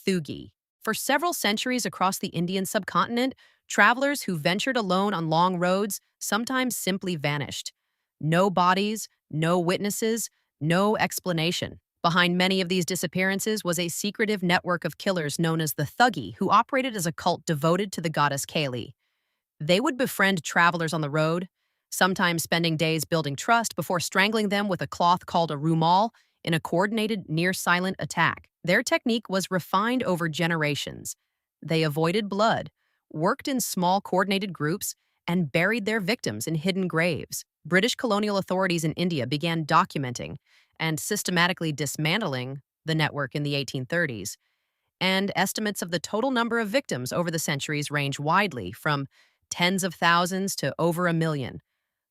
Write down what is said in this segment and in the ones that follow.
Thuggee. For several centuries across the Indian subcontinent, travelers who ventured alone on long roads sometimes simply vanished. No bodies, no witnesses, no explanation. Behind many of these disappearances was a secretive network of killers known as the Thuggee, who operated as a cult devoted to the goddess Kali. They would befriend travelers on the road, sometimes spending days building trust before strangling them with a cloth called a rumal in a coordinated, near-silent attack. Their technique was refined over generations. They avoided blood, worked in small coordinated groups, and buried their victims in hidden graves. British colonial authorities in India began documenting and systematically dismantling the network in the 1830s, and estimates of the total number of victims over the centuries range widely, from tens of thousands to over 1 million,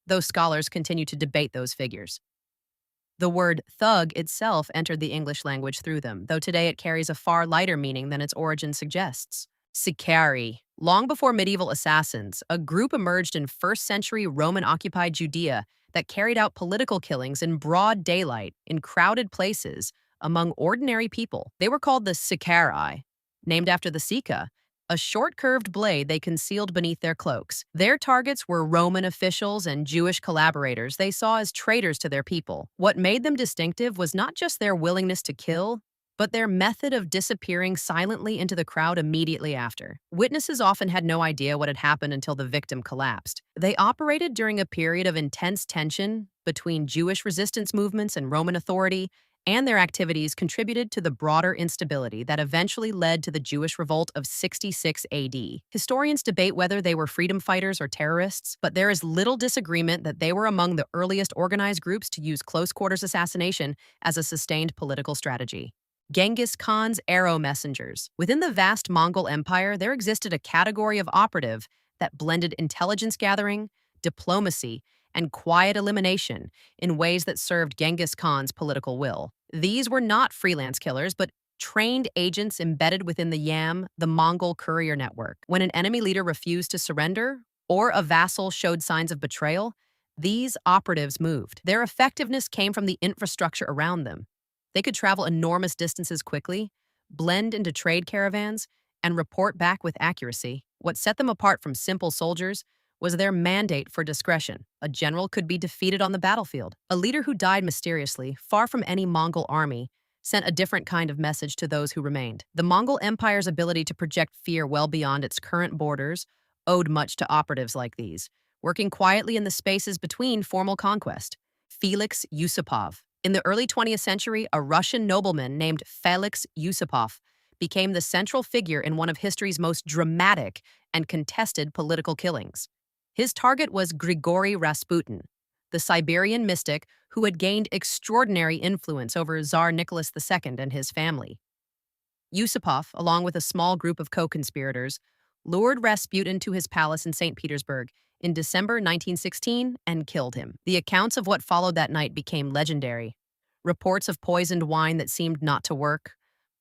though scholars continue to debate those figures. The word thug itself entered the English language through them, though today it carries a far lighter meaning than its origin suggests. Sicarii. Long before medieval assassins, a group emerged in first-century Roman-occupied Judea that carried out political killings in broad daylight in crowded places among ordinary people. They were called the Sicarii, named after the Sica, a short curved blade they concealed beneath their cloaks. Their targets were Roman officials and Jewish collaborators they saw as traitors to their people. What made them distinctive was not just their willingness to kill, but their method of disappearing silently into the crowd immediately after. Witnesses often had no idea what had happened until the victim collapsed. They operated during a period of intense tension between Jewish resistance movements and Roman authority, and their activities contributed to the broader instability that eventually led to the Jewish revolt of 66 AD. Historians debate whether they were freedom fighters or terrorists, but there is little disagreement that they were among the earliest organized groups to use close-quarters assassination as a sustained political strategy. Genghis Khan's arrow messengers. Within the vast Mongol Empire, there existed a category of operative that blended intelligence gathering, diplomacy, and quiet elimination in ways that served Genghis Khan's political will. These were not freelance killers, but trained agents embedded within the YAM, the Mongol courier network. When an enemy leader refused to surrender, or a vassal showed signs of betrayal, these operatives moved. Their effectiveness came from the infrastructure around them. They could travel enormous distances quickly, blend into trade caravans, and report back with accuracy. What set them apart from simple soldiers was their mandate for discretion. A general could be defeated on the battlefield. A leader who died mysteriously, far from any Mongol army, sent a different kind of message to those who remained. The Mongol Empire's ability to project fear well beyond its current borders owed much to operatives like these, working quietly in the spaces between formal conquest. Felix Yusupov. In the early 20th century, a Russian nobleman named Felix Yusupov became the central figure in one of history's most dramatic and contested political killings. His target was Grigory Rasputin, the Siberian mystic who had gained extraordinary influence over Tsar Nicholas II and his family. Yusupov, along with a small group of co-conspirators, lured Rasputin to his palace in St. Petersburg in December 1916 and killed him. The accounts of what followed that night became legendary. Reports of poisoned wine that seemed not to work,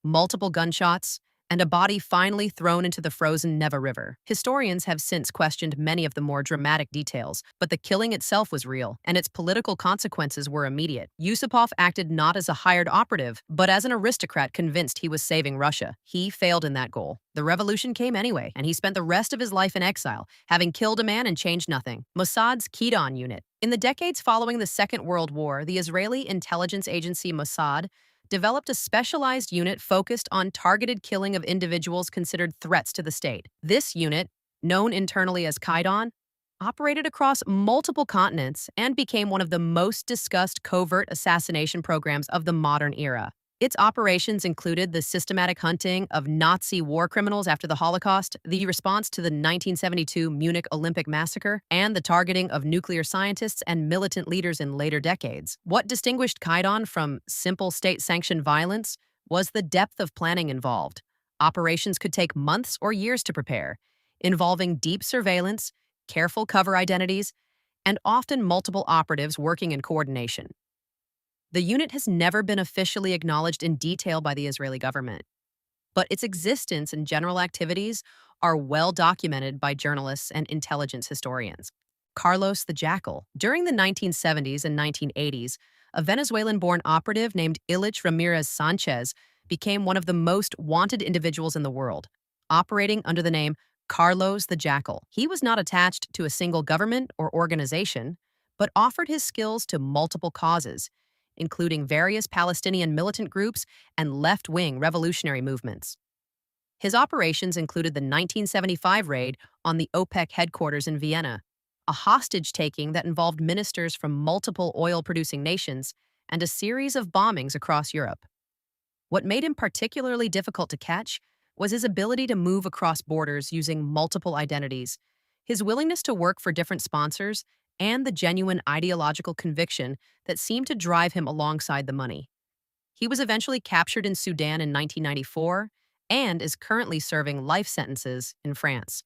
multiple gunshots, and a body finally thrown into the frozen Neva River. Historians have since questioned many of the more dramatic details, but the killing itself was real, and its political consequences were immediate. Yusupov acted not as a hired operative, but as an aristocrat convinced he was saving Russia. He failed in that goal. The revolution came anyway, and he spent the rest of his life in exile, having killed a man and changed nothing. Mossad's Kidon unit. In the decades following the Second World War, the Israeli intelligence agency Mossad developed a specialized unit focused on targeted killing of individuals considered threats to the state. This unit, known internally as Kidon, operated across multiple continents and became one of the most discussed covert assassination programs of the modern era. Its operations included the systematic hunting of Nazi war criminals after the Holocaust, the response to the 1972 Munich Olympic massacre, and the targeting of nuclear scientists and militant leaders in later decades. What distinguished Kidon from simple state-sanctioned violence was the depth of planning involved. Operations could take months or years to prepare, involving deep surveillance, careful cover identities, and often multiple operatives working in coordination. The unit has never been officially acknowledged in detail by the Israeli government, but its existence and general activities are well documented by journalists and intelligence historians. Carlos the Jackal. During the 1970s and 1980s, a Venezuelan-born operative named Ilich Ramirez Sanchez became one of the most wanted individuals in the world, operating under the name Carlos the Jackal. He was not attached to a single government or organization, but offered his skills to multiple causes, including various Palestinian militant groups and left-wing revolutionary movements. His operations included the 1975 raid on the OPEC headquarters in Vienna, a hostage-taking that involved ministers from multiple oil-producing nations, and a series of bombings across Europe. What made him particularly difficult to catch was his ability to move across borders using multiple identities, his willingness to work for different sponsors, and the genuine ideological conviction that seemed to drive him alongside the money. He was eventually captured in Sudan in 1994 and is currently serving life sentences in France.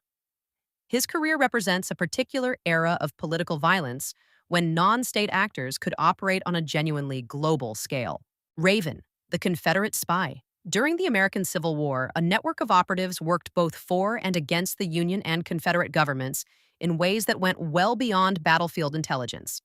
His career represents a particular era of political violence when non-state actors could operate on a genuinely global scale. Raven, the Confederate spy. During the American Civil War, a network of operatives worked both for and against the Union and Confederate governments in ways that went well beyond battlefield intelligence.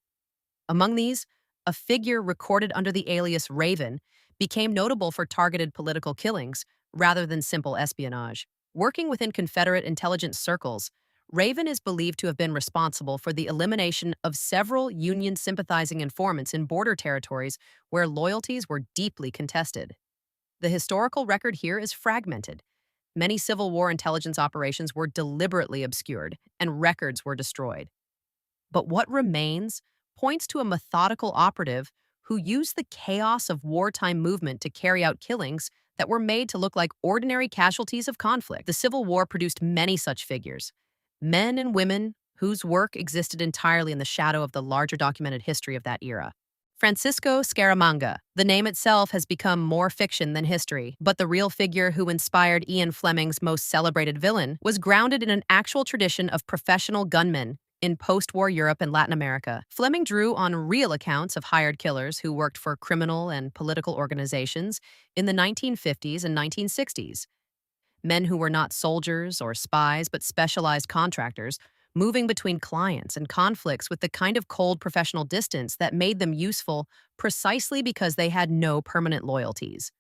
Among these, a figure recorded under the alias Raven became notable for targeted political killings rather than simple espionage. Working within Confederate intelligence circles, Raven is believed to have been responsible for the elimination of several Union-sympathizing informants in border territories where loyalties were deeply contested. The historical record here is fragmented. Many Civil War intelligence operations were deliberately obscured, and records were destroyed. But what remains points to a methodical operative who used the chaos of wartime movement to carry out killings that were made to look like ordinary casualties of conflict. The Civil War produced many such figures, men and women whose work existed entirely in the shadow of the larger documented history of that era. Francisco Scaramanga. The name itself has become more fiction than history, but the real figure who inspired Ian Fleming's most celebrated villain was grounded in an actual tradition of professional gunmen in post-war Europe and Latin America. Fleming drew on real accounts of hired killers who worked for criminal and political organizations in the 1950s and 1960s. Men who were not soldiers or spies but specialized contractors, moving between clients and conflicts with the kind of cold professional distance that made them useful precisely because they had no permanent loyalties.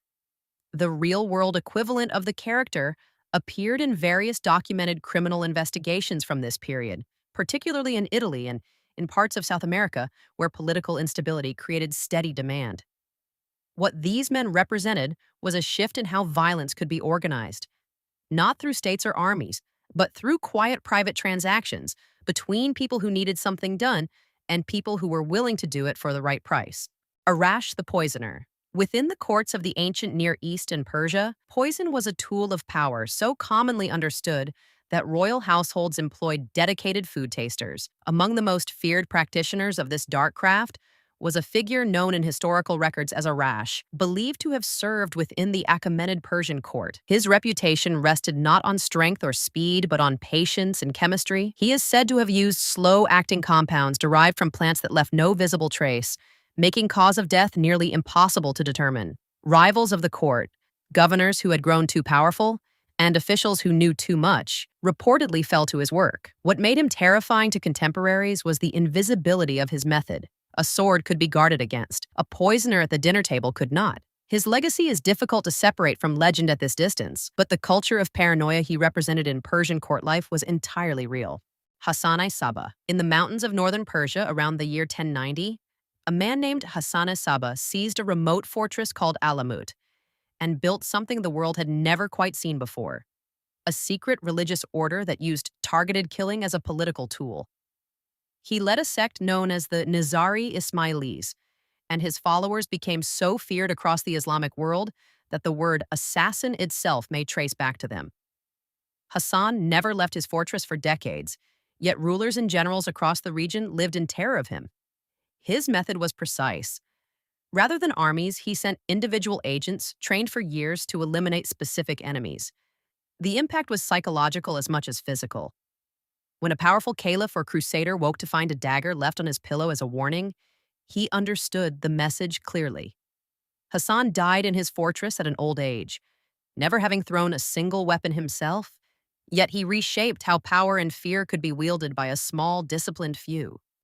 The real-world equivalent of the character appeared in various documented criminal investigations from this period, particularly in Italy and in parts of South America where political instability created steady demand. What these men represented was a shift in how violence could be organized, not through states or armies, but through quiet private transactions between people who needed something done and people who were willing to do it for the right price. Arash the Poisoner. Within the courts of the ancient Near East and Persia, poison was a tool of power so commonly understood that royal households employed dedicated food tasters. Among the most feared practitioners of this dark craft was a figure known in historical records as Arash, believed to have served within the Achaemenid Persian court. His reputation rested not on strength or speed, but on patience and chemistry. He is said to have used slow-acting compounds derived from plants that left no visible trace, making cause of death nearly impossible to determine. Rivals of the court, governors who had grown too powerful, and officials who knew too much, reportedly fell to his work. What made him terrifying to contemporaries was the invisibility of his method. A sword could be guarded against. A poisoner at the dinner table could not. His legacy is difficult to separate from legend at this distance, but the culture of paranoia he represented in Persian court life was entirely real. Hassan-i Saba. In the mountains of northern Persia around the year 1090, a man named Hassan-i Saba seized a remote fortress called Alamut and built something the world had never quite seen before: a secret religious order that used targeted killing as a political tool. He led a sect known as the Nizari Ismailis, and his followers became so feared across the Islamic world that the word assassin itself may trace back to them. Hassan never left his fortress for decades, yet rulers and generals across the region lived in terror of him. His method was precise. Rather than armies, he sent individual agents trained for years to eliminate specific enemies. The impact was psychological as much as physical. When a powerful caliph or crusader woke to find a dagger left on his pillow as a warning, he understood the message clearly. Hassan died in his fortress at an old age, never having thrown a single weapon himself, yet he reshaped how power and fear could be wielded by a small, disciplined few.